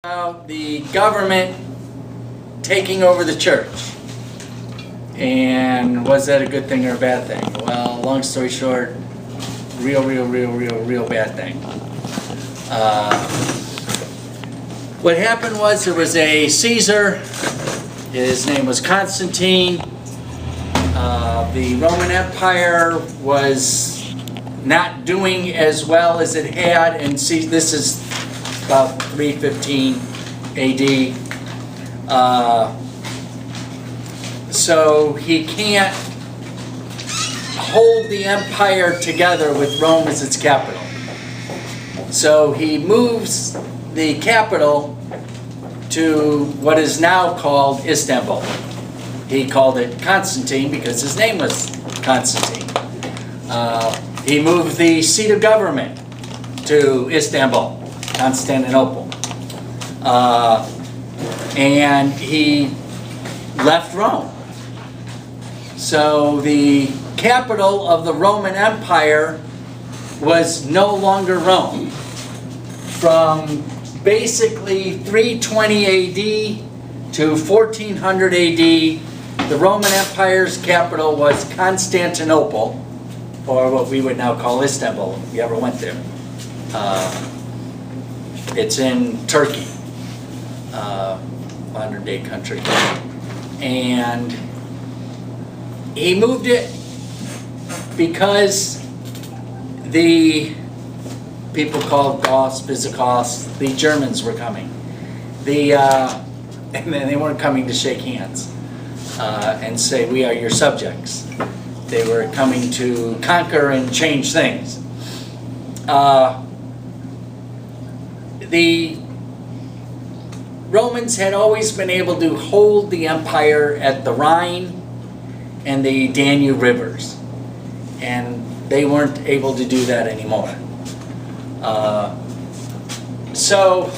About the government taking over the church. And was that a good thing or a bad thing? Well, long story short, real bad thing. What happened was there was a Caesar, his name was Constantine. The Roman Empire was not doing as well as it had, and see, this is about 315 AD. So he can't hold the empire together with Rome as its capital. So he moves the capital to what is now called Istanbul. He called it Constantine because his name was Constantine. He moved the seat of government to Istanbul, Constantinople. And he left Rome. So the capital of the Roman Empire was no longer Rome. From basically 320 AD to 1400 AD, the Roman Empire's capital was Constantinople, or what we would now call Istanbul, if you ever went there. It's in Turkey, modern-day country. And he moved it because the people called Goths, Visigoths, the Germans were coming. And then they weren't coming to shake hands and say, "We are your subjects." They were coming to conquer and change things. The Romans had always been able to hold the empire at the Rhine and the Danube rivers, and they weren't able to do that anymore. So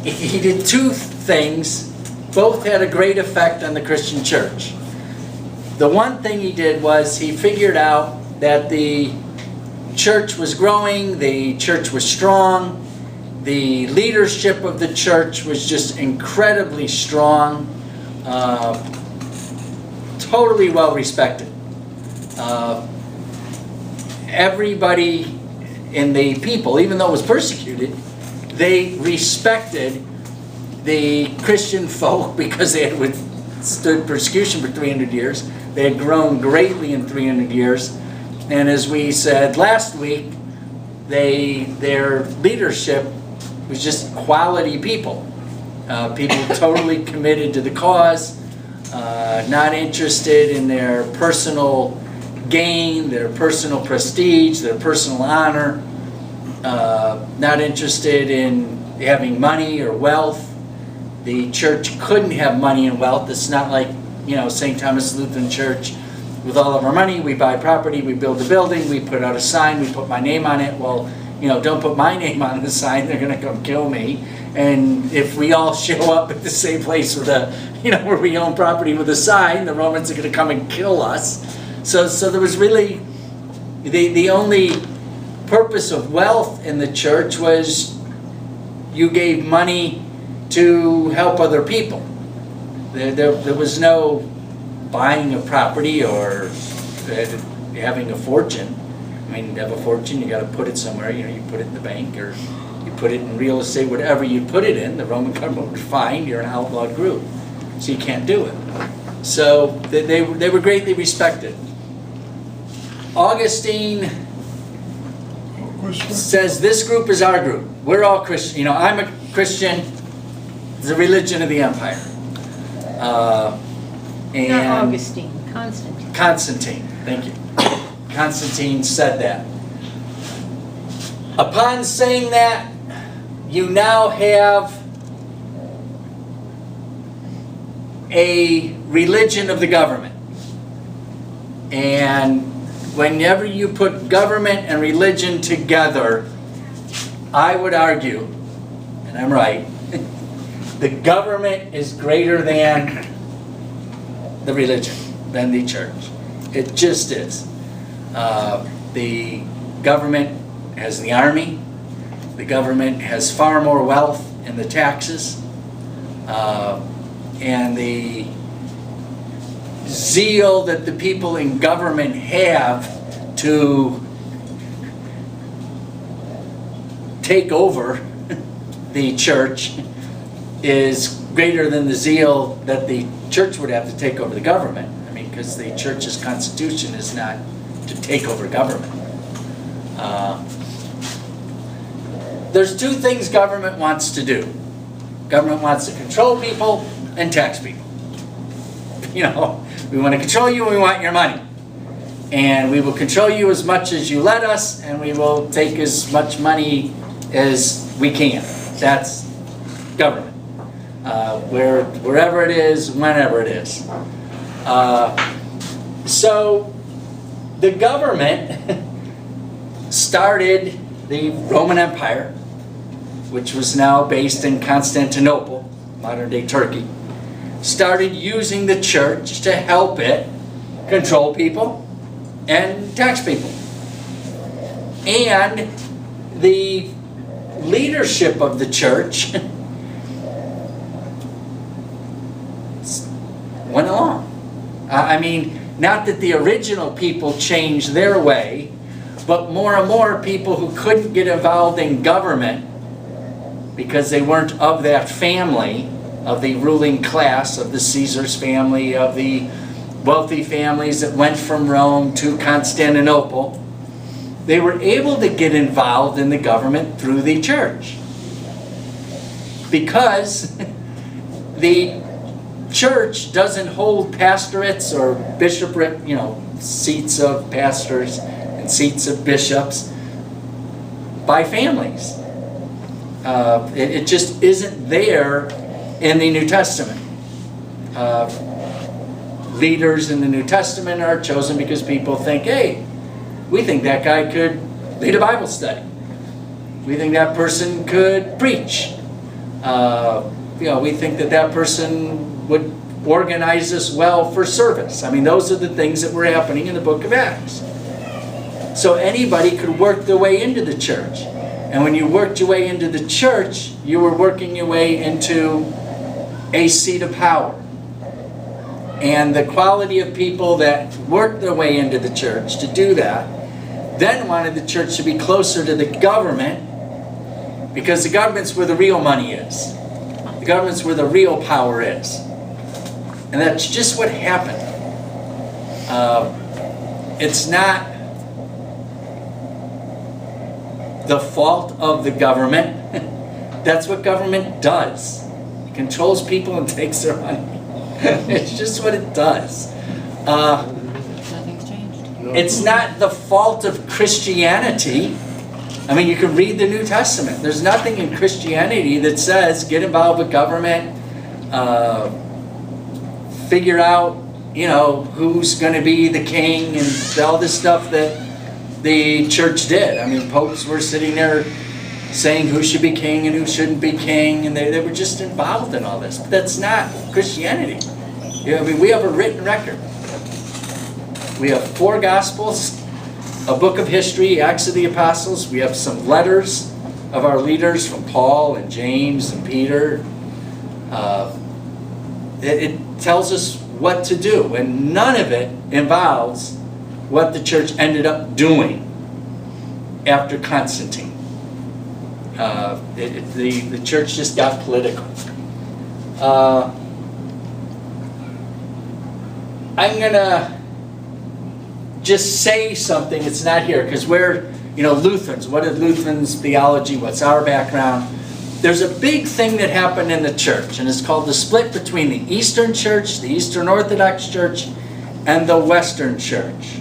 he did two things. Both had a great effect on the Christian church. The one thing he did was he figured out that the church was growing, the church was strong, the leadership of the church was just incredibly strong, totally well respected. Everybody in the people, even though it was persecuted, they respected the Christian folk because they had withstood persecution for 300 years. They had grown greatly in 300 years. And as we said last week, their leadership was just quality people. People totally committed to the cause, not interested in their personal gain, their personal prestige, their personal honor, not interested in having money or wealth. The church couldn't have money and wealth. It's not like, St. Thomas Lutheran Church. With all of our money, we buy property, we build a building, we put out a sign, we put my name on it. Well, don't put my name on the sign, they're going to come kill me. And if we all show up at the same place with where we own property with a sign, the Romans are going to come and kill us. So there was really, the only purpose of wealth in the church was you gave money to help other people. There was no buying a property or having a fortune. I mean, to have a fortune, you got to put it somewhere. You put it in the bank, or you put it in real estate, whatever you put it in. The Roman government would find you're an outlawed group, so you can't do it. So they were greatly respected. Augustine says this group is our group. We're all Christian. I'm a Christian. It's the religion of the empire. Not Augustine, Constantine. Constantine, thank you. Constantine said that. Upon saying that, you now have a religion of the government. And whenever you put government and religion together, I would argue, and I'm right, the government is greater than the religion, than the church. It just is. The government has the army, The government has far more wealth in the taxes, and the zeal that the people in government have to take over the church is greater than the zeal that the church would have to take over the government. I mean, because the church's constitution is not to take over government. There's two things government wants to do. Government wants to control people and tax people. You know, we want to control you and we want your money. And we will control you as much as you let us, and we will take as much money as we can. That's government. Wherever it is, whenever it is. So the government started the Roman Empire, which was now based in Constantinople, modern-day Turkey, started using the church to help it control people and tax people. And the leadership of the church went along. I mean, not that the original people changed their way, but more and more people who couldn't get involved in government because they weren't of that family, of the ruling class, of the Caesar's family, of the wealthy families that went from Rome to Constantinople, they were able to get involved in the government through the church. Because the church doesn't hold pastorates or bishopric, you know, seats of pastors and seats of bishops by families. It just isn't there in the New Testament. Leaders in the New Testament are chosen because people think, hey, we think that guy could lead a Bible study. We think that person could preach. You know, we think that that person would organize us well for service. I mean, those are the things that were happening in the book of Acts. So anybody could work their way into the church. And when you worked your way into the church, you were working your way into a seat of power. And the quality of people that worked their way into the church to do that then wanted the church to be closer to the government, because the government's where the real money is. The government's where the real power is. And that's just what happened. It's not the fault of the government. That's what government does. It controls people and takes their money. It's just what it does. Nothing's changed. It's not the fault of Christianity. I mean, you can read the New Testament. There's nothing in Christianity that says get involved with government, figure out, you know, who's going to be the king and all this stuff that the church did. I mean, popes were sitting there saying who should be king and who shouldn't be king, and they were just involved in all this. But that's not Christianity. You know, I mean, we have a written record. We have 4 Gospels, a book of history, Acts of the Apostles. We have some letters of our leaders from Paul and James and Peter. It tells us what to do, and none of it involves what the church ended up doing after Constantine. The church just got political. I'm going to just say something. It's not here because we're, you know, Lutherans. What is Lutherans' theology? What's our background? There's a big thing that happened in the church, and it's called the split between the Eastern Church, the Eastern Orthodox Church, and the Western Church.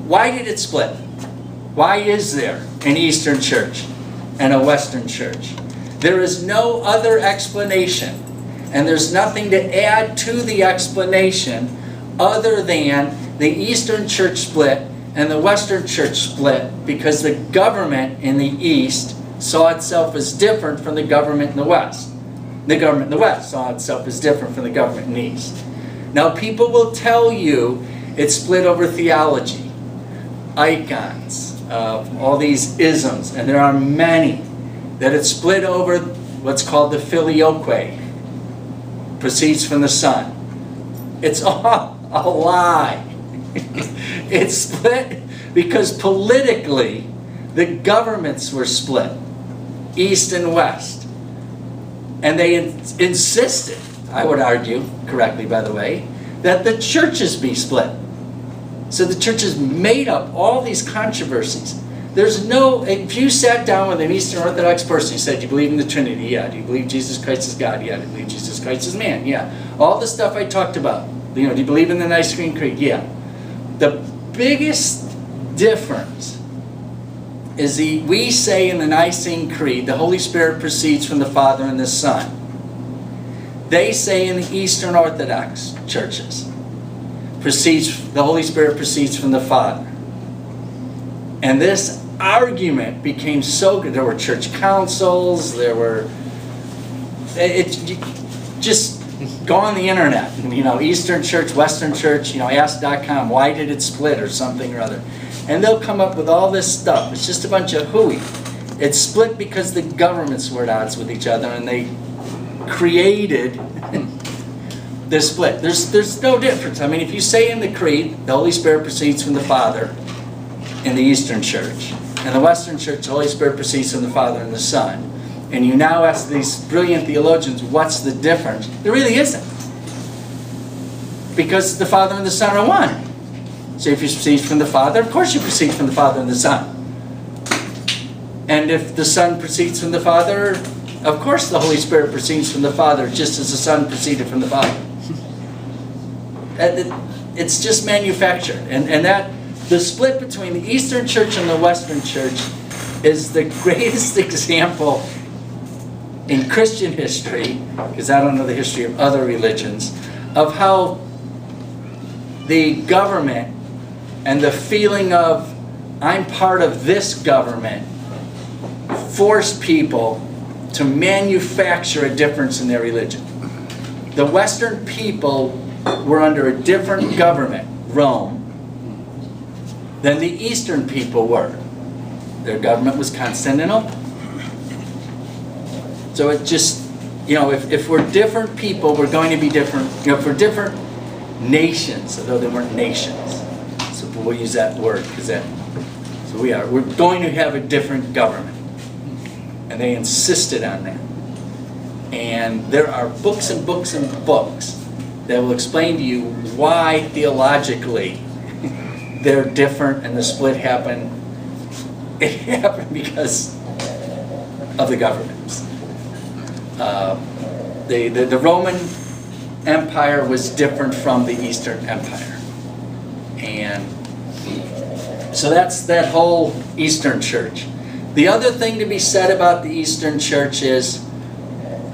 Why did it split? Why is there an Eastern Church and a Western Church? There is no other explanation, and there's nothing to add to the explanation other than the Eastern Church split and the Western Church split because the government in the East saw itself as different from the government in the West. The government in the West saw itself as different from the government in the East. Now, people will tell you it's split over theology, icons, all these isms, and there are many, that it's split over what's called the filioque, proceeds from the Son. It's all a lie. It's split because politically the governments were split, East and West. And they insisted, I would argue, correctly by the way, that the churches be split. So the churches made up all these controversies. There's no, if you sat down with an Eastern Orthodox person, you said, do you believe in the Trinity? Yeah. Do you believe Jesus Christ is God? Yeah. Do you believe Jesus Christ is man? Yeah. All the stuff I talked about. Do you believe in the Nicene Creed? Yeah. The biggest difference is we say in the Nicene Creed, the Holy Spirit proceeds from the Father and the Son. They say in the Eastern Orthodox churches, the Holy Spirit proceeds from the Father. And this argument became so good. There were church councils, just go on the internet, Eastern Church, Western Church, ask.com, why did it split or something or other. And they'll come up with all this stuff. It's just a bunch of hooey. It's split because the governments were at odds with each other and they created this split. There's no difference. I mean, if you say in the Creed, the Holy Spirit proceeds from the Father in the Eastern Church, and the Western Church, the Holy Spirit proceeds from the Father and the Son, and you now ask these brilliant theologians, what's the difference? There really isn't. Because the Father and the Son are one. So if you proceed from the Father, of course you proceed from the Father and the Son. And if the Son proceeds from the Father, of course the Holy Spirit proceeds from the Father, just as the Son proceeded from the Father. It's just manufactured. And that the split between the Eastern Church and the Western Church is the greatest example in Christian history, because I don't know the history of other religions, of how the government and the feeling of, I'm part of this government, forced people to manufacture a difference in their religion. The Western people were under a different government, Rome, than the Eastern people were. Their government was Constantinople. So it just, if we're different people, we're going to be different. If we're different nations, although they weren't nations. So we'll use that word because so we are. We're going to have a different government. And they insisted on that. And there are books and books and books that will explain to you why theologically they're different and the split happened. It happened because of the governments. The Roman Empire was different from the Eastern Empire. And so that's that whole Eastern Church. The other thing to be said about the Eastern Church is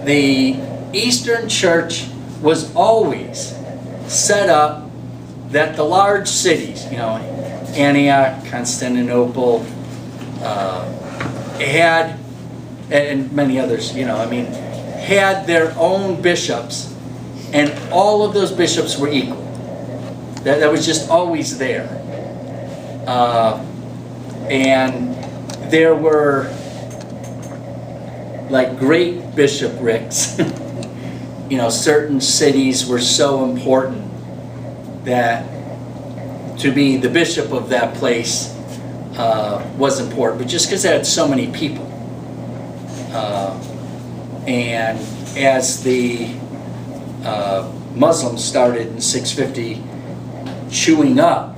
the Eastern Church was always set up that the large cities, Antioch, Constantinople, had, and many others, had their own bishops, and all of those bishops were equal. That was just always there. And there were like great bishoprics. Certain cities were so important that to be the bishop of that place was important, but just because they had so many people. And as the Muslims started in 650 chewing up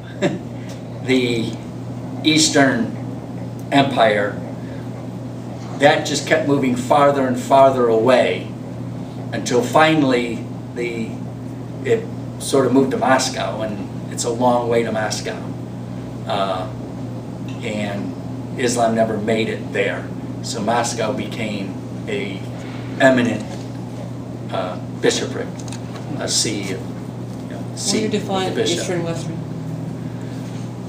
the Eastern Empire, that just kept moving farther and farther away until finally it sort of moved to Moscow, and it's a long way to Moscow. And Islam never made it there. So Moscow became a eminent bishopric, a see of Will you define the bishop. Eastern Western?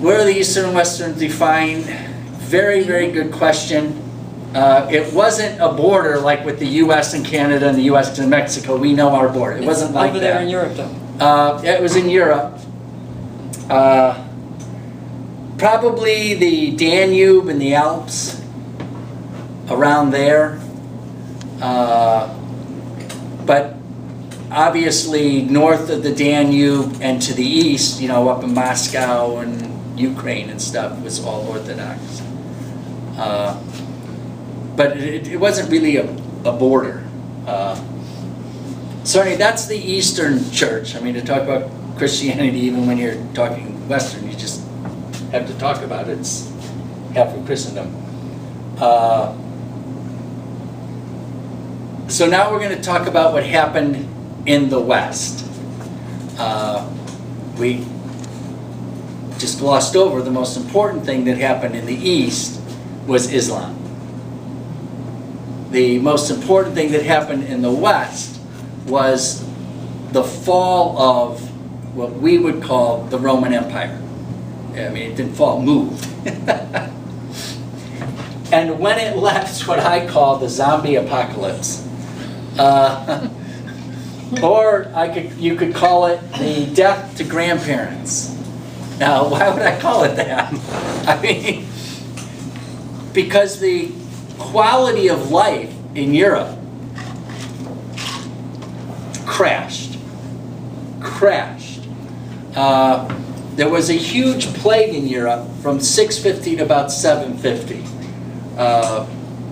Where are the Eastern and Western defined? Very, very good question. It wasn't a border like with the U.S. and Canada and the U.S. and Mexico. We know our border. It wasn't like that. Over there in Europe, though. It was in Europe. Probably the Danube and the Alps, around there. But obviously north of the Danube and to the east, up in Moscow and Ukraine and stuff, was all Orthodox. But it wasn't really a border. So anyway, that's the Eastern Church. I mean, to talk about Christianity, even when you're talking Western, you just have to talk about it. It's half of Christendom. So now we're going to talk about what happened in the West. We just glossed over the most important thing that happened in the East was Islam. The most important thing that happened in the West was the fall of what we would call the Roman Empire. I mean, it didn't fall, it moved. And when it left what I call the zombie apocalypse, or you could call it the death to grandparents. Now, why would I call it that? I mean, because the quality of life in Europe crashed. There was a huge plague in Europe from 650 to about 750,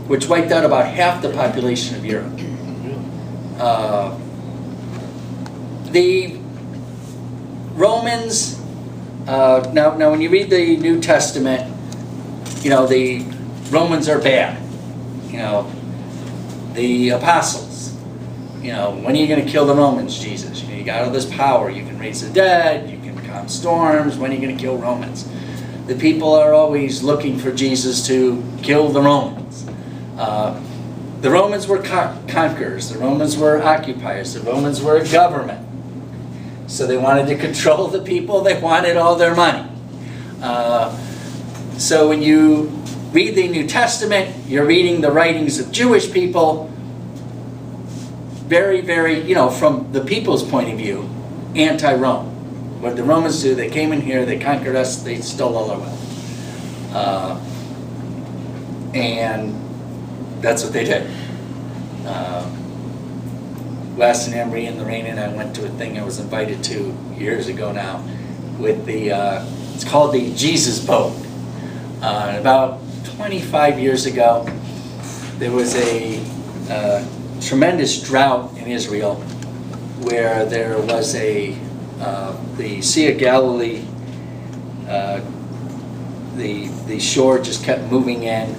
which wiped out about half the population of Europe. The Romans, now when you read the New Testament, the Romans are bad. The apostles, when are you going to kill the Romans, Jesus? You got all this power, you can raise the dead, you can calm storms, when are you going to kill Romans? The people are always looking for Jesus to kill the Romans. The Romans were conquerors, the Romans were occupiers, the Romans were a government. So they wanted to control the people, they wanted all their money. So when you read the New Testament, you're reading the writings of Jewish people, very, very, from the people's point of view, anti-Rome. What the Romans do, they came in here, they conquered us, they stole all our wealth. And that's what they did. Wes and Emery and Lorraine and I went to a thing I was invited to years ago now with it's called the Jesus Boat. About 25 years ago, there was a tremendous drought in Israel where there was the Sea of Galilee, the shore just kept moving in,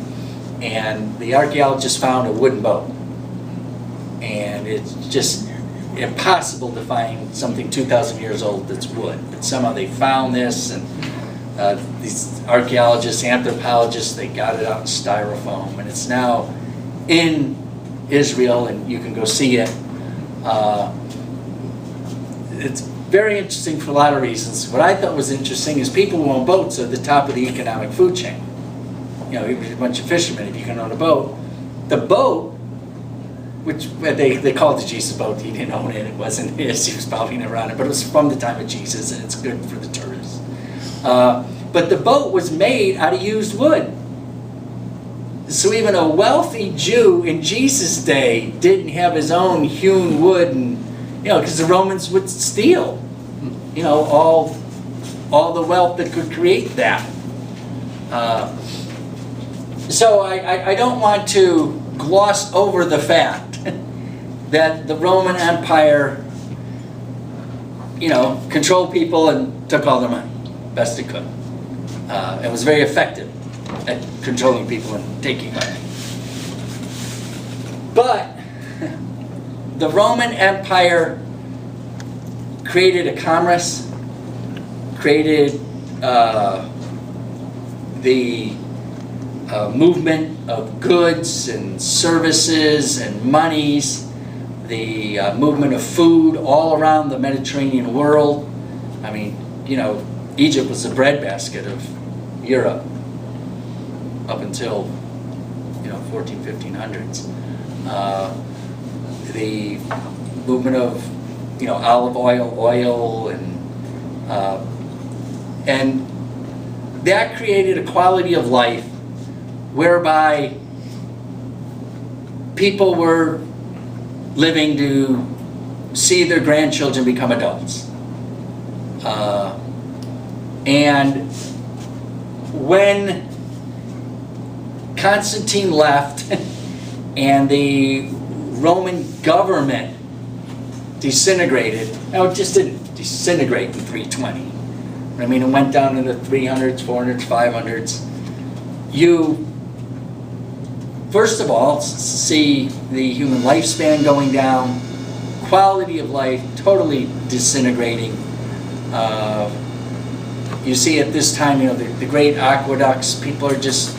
and the archaeologists found a wooden boat. And it's just impossible to find something 2,000 years old that's wood. But somehow they found this, and these archaeologists, anthropologists, they got it out in styrofoam, and it's now in Israel, and you can go see it. It's very interesting for a lot of reasons. What I thought was interesting is people who own boats are at the top of the economic food chain. Even a bunch of fishermen, if you can own a boat. The boat, which they called the Jesus boat, he didn't own it, it wasn't his, he was probably never on it, but it was from the time of Jesus, and it's good for the tourists. But the boat was made out of used wood. So even a wealthy Jew in Jesus' day didn't have his own hewn wood, and because the Romans would steal, all the wealth that could create that. So I don't want to gloss over the fact that the Roman Empire, controlled people and took all their money, best it could. It was very effective at controlling people and taking money. But the Roman Empire created a commerce, created the movement of goods and services and monies, the movement of food all around the Mediterranean world. I mean, Egypt was the breadbasket of Europe up until 1500s. The movement of olive oil, and that created a quality of life whereby people were living to see their grandchildren become adults. And when Constantine left and the Roman government disintegrated, now it just didn't disintegrate in 320. I mean, it went down in the 300s, 400s, 500s. You, first of all, see the human lifespan going down, quality of life totally disintegrating. You see at this time, the great aqueducts, people are just,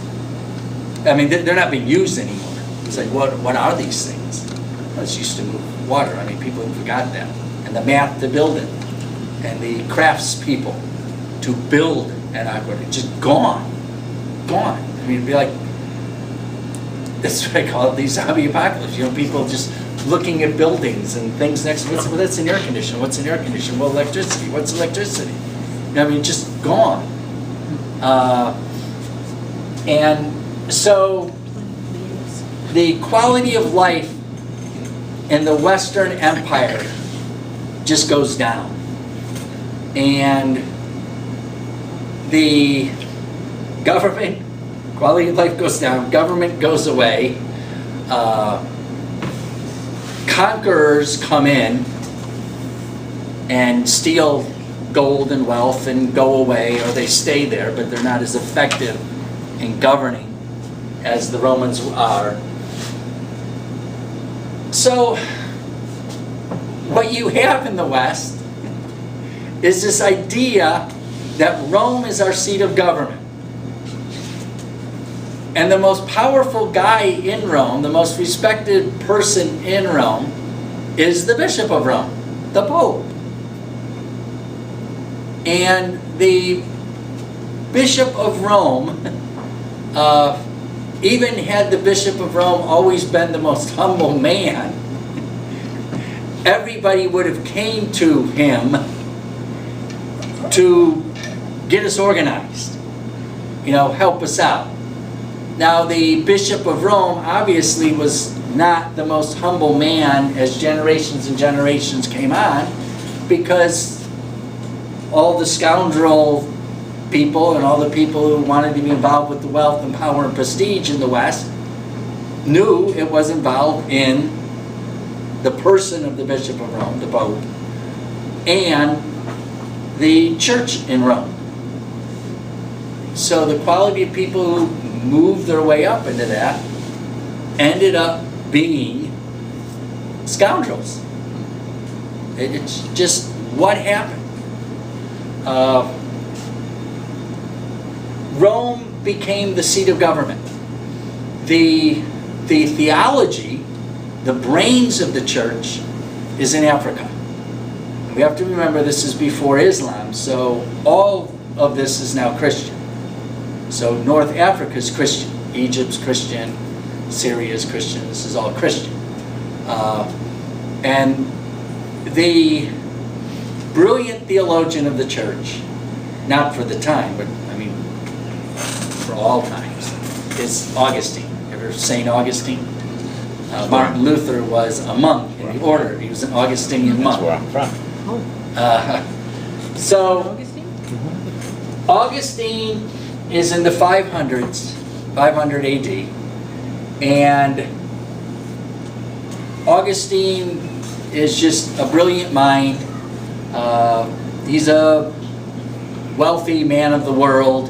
I mean, they're not being used anymore. It's like, what are these things? Well, it's used to move water. I mean, people have forgotten that. And the math to build it. And the crafts people to build an aqueduct. Just gone. Gone. I mean, it'd be like, that's what I call it, the zombie apocalypse. People just looking at buildings and things next to it. Well, that's an air conditioner. What's an air conditioner? Well, electricity. What's electricity? I mean, just gone. And so the quality of life in the Western Empire just goes down. And the government, quality of life goes down, government goes away, conquerors come in and steal gold and wealth and go away, or they stay there, but they're not as effective in governing as the Romans are. So, what you have in the West is this idea that Rome is our seat of government. And the most powerful guy in Rome, the most respected person in Rome, is the Bishop of Rome, the Pope. And the Bishop of Rome, even had the Bishop of Rome always been the most humble man, everybody would have came to him to get us organized, help us out. Now, the Bishop of Rome obviously was not the most humble man as generations and generations came on, because all the scoundrel people and all the people who wanted to be involved with the wealth and power and prestige in the West knew it was involved in the person of the Bishop of Rome, the Pope, and the church in Rome. So the quality of people who moved their way up into that ended up being scoundrels. It's just what happened. Rome became the seat of government. The theology, the brains of the church, is in Africa. We have to remember this is before Islam, so all of this is now Christian. So North Africa is Christian, Egypt's Christian, Syria is Christian, this is all Christian. And the brilliant theologian of the church, not for the time, but I mean for all times, is Augustine. Ever St. Augustine? Martin Luther was a monk in the order. He was an Augustinian monk. That's where I'm from. Augustine is in the 500s, 500 AD, and Augustine is just a brilliant mind. He's a wealthy man of the world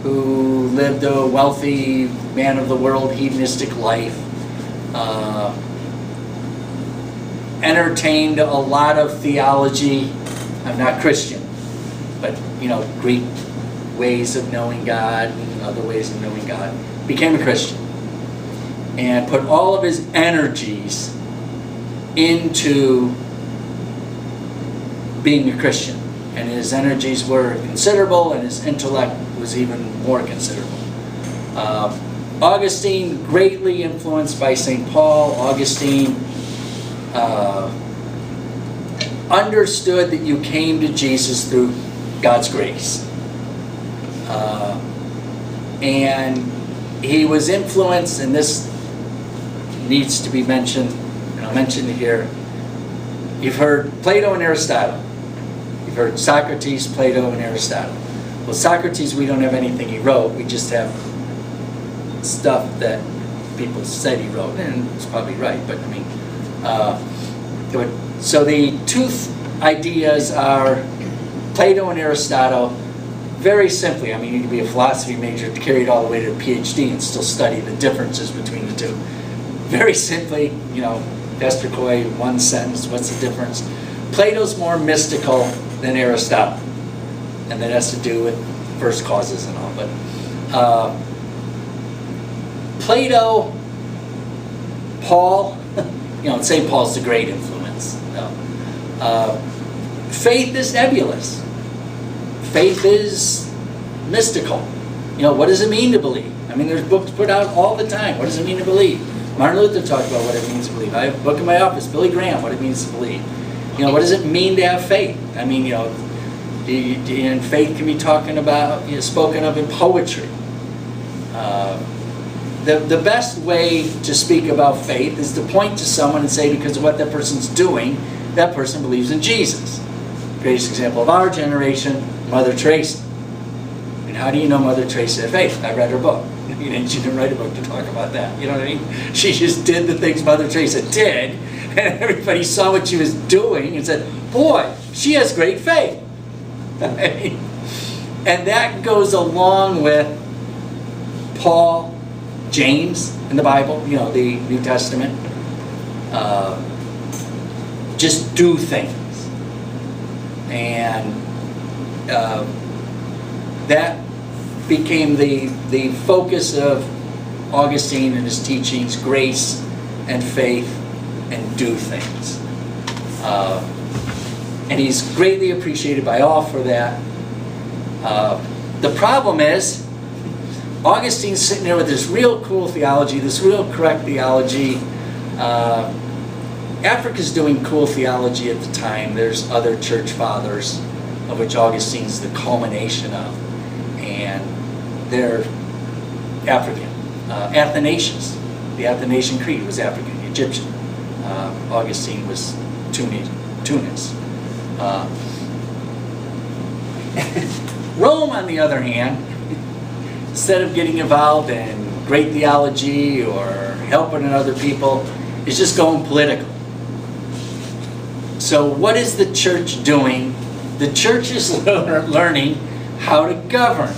who lived a wealthy man of the world hedonistic life. Entertained a lot of theology. I'm not Christian, but Greek ways of knowing God and other ways of knowing God. Became a Christian and put all of his energies into being a Christian. And his energies were considerable, and his intellect was even more considerable. Augustine, greatly influenced by St. Paul. Augustine understood that you came to Jesus through God's grace. And he was influenced, and this needs to be mentioned, and I'll mention it here. You've heard Plato and Aristotle. You've heard Socrates, Plato, and Aristotle. Well, Socrates, we don't have anything he wrote. We just have stuff that people said he wrote, and it's probably right, but I mean, so the two ideas are Plato and Aristotle. Very simply, I mean, you can be a philosophy major to carry it all the way to a PhD and still study the differences between the two. Very simply, you know, Esther Coy, one sentence, what's the difference? Plato's more mystical than Aristotle, and that has to do with first causes and all, but Plato, Paul, you know, St. Paul's the great influence. Faith is nebulous. Faith is mystical. You know, what does it mean to believe? I mean, there's books put out all the time. What does it mean to believe? Martin Luther talked about what it means to believe. I have a book in my office, Billy Graham, what it means to believe. You know, what does it mean to have faith? I mean, you know, and faith can be talking about, you know, spoken of in poetry. The best way to speak about faith is to point to someone and say, because of what that person's doing, that person believes in Jesus. Greatest example of our generation, Mother Teresa. And how do you know Mother Teresa had faith? I read her book. She didn't write a book to talk about that. You know what I mean? She just did the things Mother Teresa did, and everybody saw what she was doing and said, boy, she has great faith. I mean, and that goes along with Paul, James in the Bible, you know, the New Testament. Just do things. And that became the focus of Augustine and his teachings, grace and faith and do things. And he's greatly appreciated by all for that. The problem is, Augustine's sitting there with this real cool theology, this real correct theology. Africa's doing cool theology at the time. There's other church fathers, of which Augustine's the culmination of. And they're African. Athanasius, the Athanasian Creed was African, Egyptian. Augustine was Tunis. Rome, on the other hand, instead of getting involved in great theology or helping other people, is just going political. So what is the church doing? The church is learning how to govern.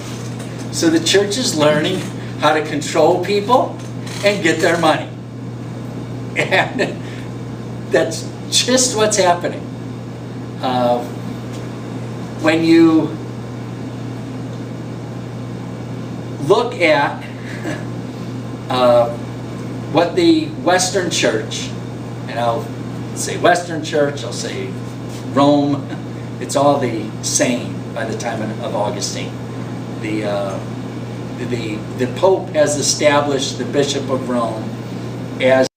So the church is learning how to control people and get their money. And that's just what's happening. When you look at what the Western Church, and I'll say Western Church, I'll say Rome, it's all the same by the time of Augustine. The Pope has established the Bishop of Rome as